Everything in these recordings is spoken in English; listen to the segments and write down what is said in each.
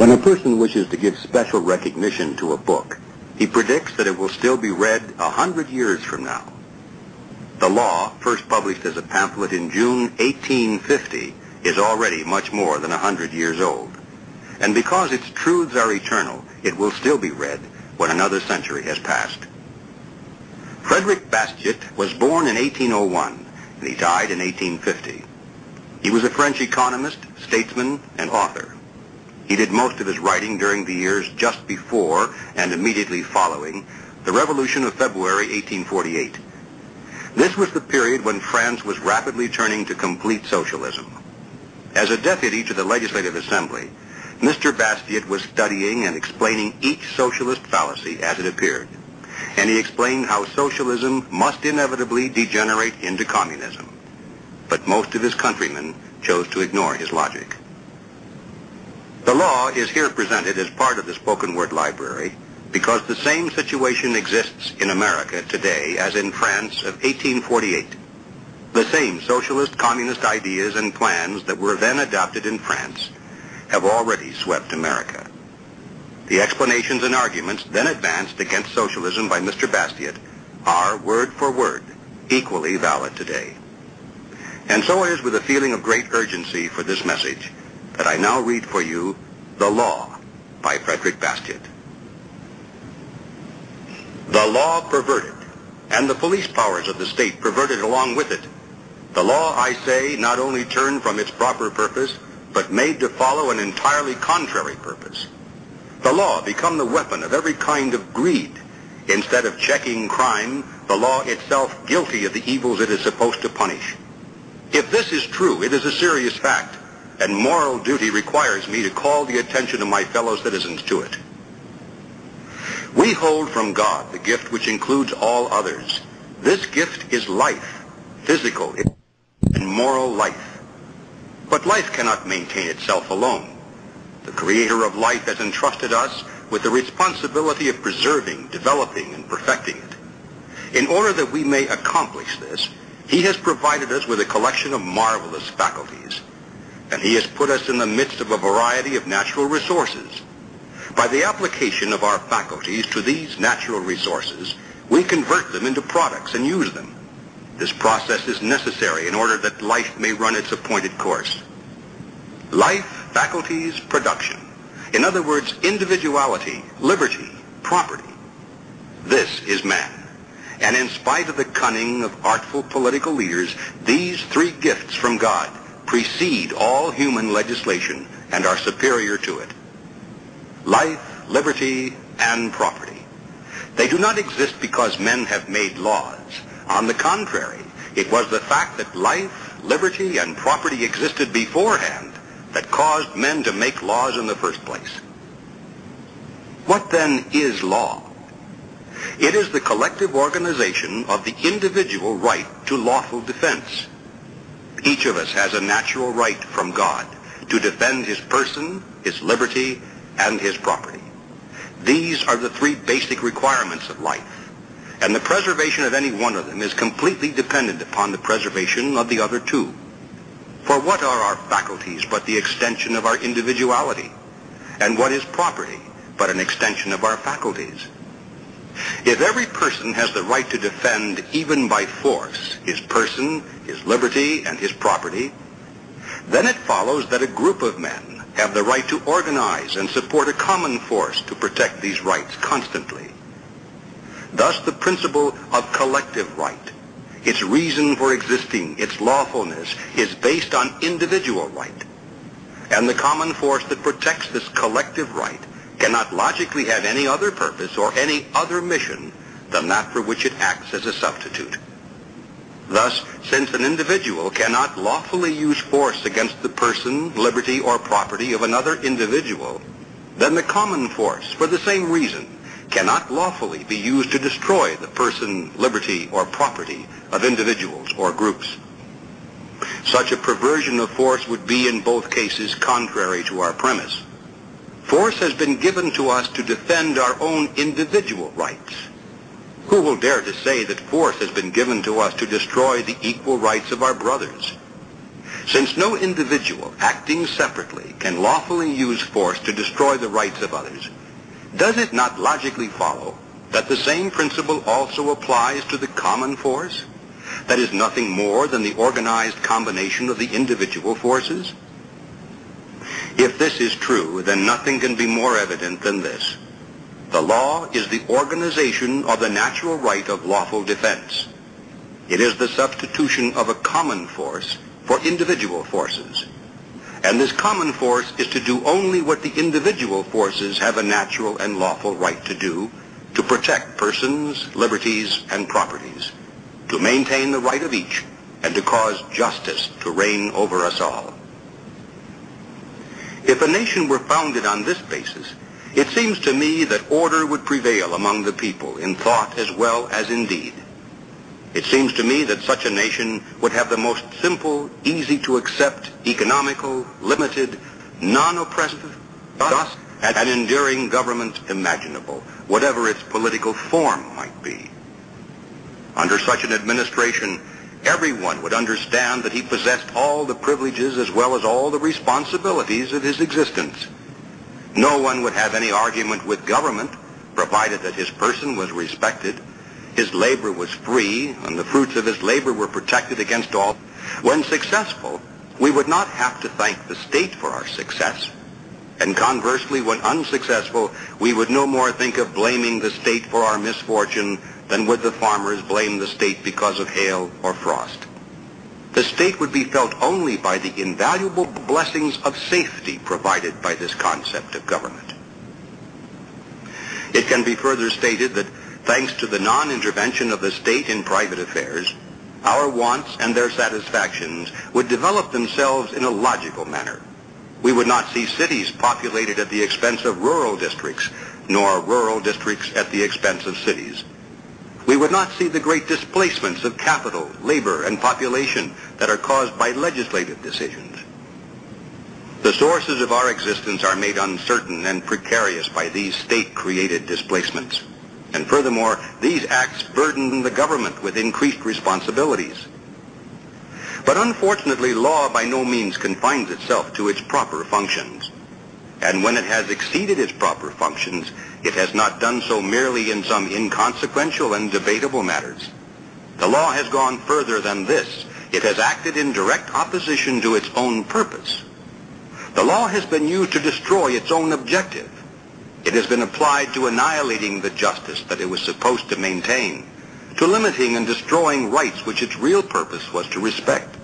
When a person wishes to give special recognition to a book, he predicts that it will still be read 100 years from now. The Law, first published as a pamphlet in June 1850, is already much more than 100 years old. And because its truths are eternal, it will still be read when another century has passed. Frederick Bastiat was born in 1801, and he died in 1850. He was a French economist, statesman, and author. He did most of his writing during the years just before and immediately following the Revolution of February 1848. This was the period when France was rapidly turning to complete socialism. As a deputy to the Legislative Assembly, Mr. Bastiat was studying and explaining each socialist fallacy as it appeared, and he explained how socialism must inevitably degenerate into communism. But most of his countrymen chose to ignore his logic. The Law is here presented as part of the spoken word library because the same situation exists in America today as in France of 1848. The same socialist communist ideas and plans that were then adopted in France have already swept America. The explanations and arguments then advanced against socialism by Mr. Bastiat are, word for word, equally valid today. And so it is with a feeling of great urgency for this message that I now read for you The Law by Frederick Bastiat. The law perverted, and the police powers of the state perverted along with it. The law, I say, not only turned from its proper purpose, but made to follow an entirely contrary purpose. The law become the weapon of every kind of greed. Instead of checking crime, the law itself guilty of the evils it is supposed to punish. If this is true, it is a serious fact, and moral duty requires me to call the attention of my fellow citizens to it. We hold from God the gift which includes all others. This gift is life, physical and moral life. But life cannot maintain itself alone. The Creator of life has entrusted us with the responsibility of preserving, developing, and perfecting it. In order that we may accomplish this, He has provided us with a collection of marvelous faculties, and He has put us in the midst of a variety of natural resources. By the application of our faculties to these natural resources, we convert them into products and use them. This process is necessary in order that life may run its appointed course. Life, faculties, production. In other words, individuality, liberty, property. This is man. And in spite of the cunning of artful political leaders, these three gifts from God precede all human legislation and are superior to it. Life, liberty, and property. They do not exist because men have made laws. On the contrary, it was the fact that life, liberty, and property existed beforehand that caused men to make laws in the first place. What then is law? It is the collective organization of the individual right to lawful defense. Each of us has a natural right from God to defend his person, his liberty, and his property. These are the three basic requirements of life, and the preservation of any one of them is completely dependent upon the preservation of the other two. For what are our faculties but the extension of our individuality? And what is property but an extension of our faculties? If every person has the right to defend, even by force, his person, his liberty, and his property, then it follows that a group of men have the right to organize and support a common force to protect these rights constantly. Thus the principle of collective right, its reason for existing, its lawfulness, is based on individual right. And the common force that protects this collective right cannot logically have any other purpose or any other mission than that for which it acts as a substitute. Thus, since an individual cannot lawfully use force against the person, liberty, or property of another individual, then the common force, for the same reason, cannot lawfully be used to destroy the person, liberty, or property of individuals or groups. Such a perversion of force would be in both cases contrary to our premise. Force has been given to us to defend our own individual rights. Who will dare to say that force has been given to us to destroy the equal rights of our brothers? Since no individual acting separately can lawfully use force to destroy the rights of others, does it not logically follow that the same principle also applies to the common force? That is nothing more than the organized combination of the individual forces? If this is true, then nothing can be more evident than this. The law is the organization of the natural right of lawful defense. It is the substitution of a common force for individual forces. And this common force is to do only what the individual forces have a natural and lawful right to do, to protect persons, liberties, and properties, to maintain the right of each, and to cause justice to reign over us all. If a nation were founded on this basis, it seems to me that order would prevail among the people in thought as well as in deed. It seems to me that such a nation would have the most simple, easy-to-accept, economical, limited, non-oppressive, just, and enduring government imaginable, whatever its political form might be. Under such an administration, everyone would understand that he possessed all the privileges as well as all the responsibilities of his existence. No one would have any argument with government, provided that his person was respected, his labor was free, and the fruits of his labor were protected against all. When successful, we would not have to thank the state for our success. And conversely, when unsuccessful, we would no more think of blaming the state for our misfortune than would the farmers blame the state because of hail or frost. The state would be felt only by the invaluable blessings of safety provided by this concept of government. It can be further stated that thanks to the non-intervention of the state in private affairs, our wants and their satisfactions would develop themselves in a logical manner. We would not see cities populated at the expense of rural districts, nor rural districts at the expense of cities. We would not see the great displacements of capital, labor, and population that are caused by legislative decisions. The sources of our existence are made uncertain and precarious by these state-created displacements. And furthermore, these acts burden the government with increased responsibilities. But unfortunately, law by no means confines itself to its proper functions. And when it has exceeded its proper functions, it has not done so merely in some inconsequential and debatable matters. The law has gone further than this. It has acted in direct opposition to its own purpose. The law has been used to destroy its own objective. It has been applied to annihilating the justice that it was supposed to maintain, to limiting and destroying rights which its real purpose was to respect.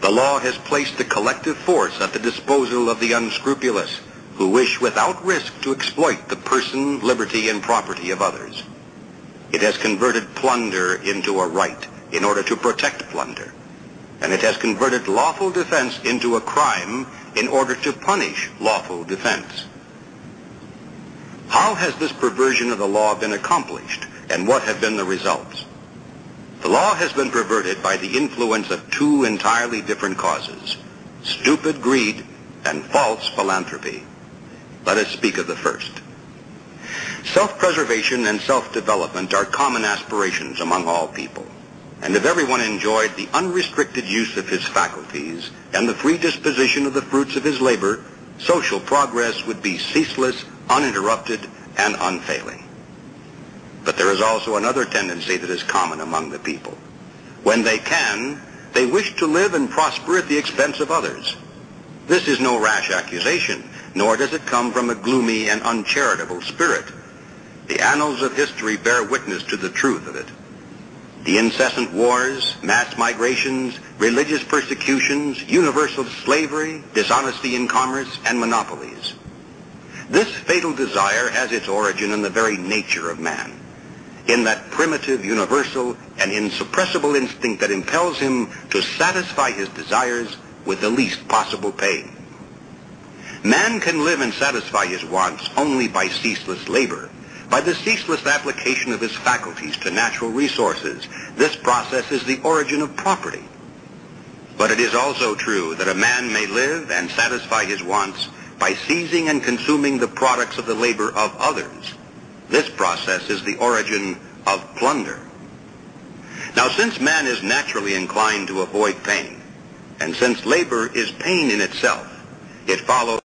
The law has placed the collective force at the disposal of the unscrupulous, who wish without risk to exploit the person, liberty, and property of others. It has converted plunder into a right in order to protect plunder, and it has converted lawful defense into a crime in order to punish lawful defense. How has this perversion of the law been accomplished, and what have been the results? The law has been perverted by the influence of two entirely different causes: stupid greed and false philanthropy. Let us speak of the first. Self-preservation and self-development are common aspirations among all people, and if everyone enjoyed the unrestricted use of his faculties and the free disposition of the fruits of his labor, social progress would be ceaseless, uninterrupted, and unfailing. But there is also another tendency that is common among the people. When they can, they wish to live and prosper at the expense of others. This is no rash accusation, nor does it come from a gloomy and uncharitable spirit. The annals of history bear witness to the truth of it. The incessant wars, mass migrations, religious persecutions, universal slavery, dishonesty in commerce, and monopolies. This fatal desire has its origin in the very nature of man, in that primitive, universal, and insuppressible instinct that impels him to satisfy his desires with the least possible pain. Man can live and satisfy his wants only by ceaseless labor, by the ceaseless application of his faculties to natural resources. This process is the origin of property. But it is also true that a man may live and satisfy his wants by seizing and consuming the products of the labor of others. This process is the origin of plunder. Now, since man is naturally inclined to avoid pain, And since labor is pain in itself, it follows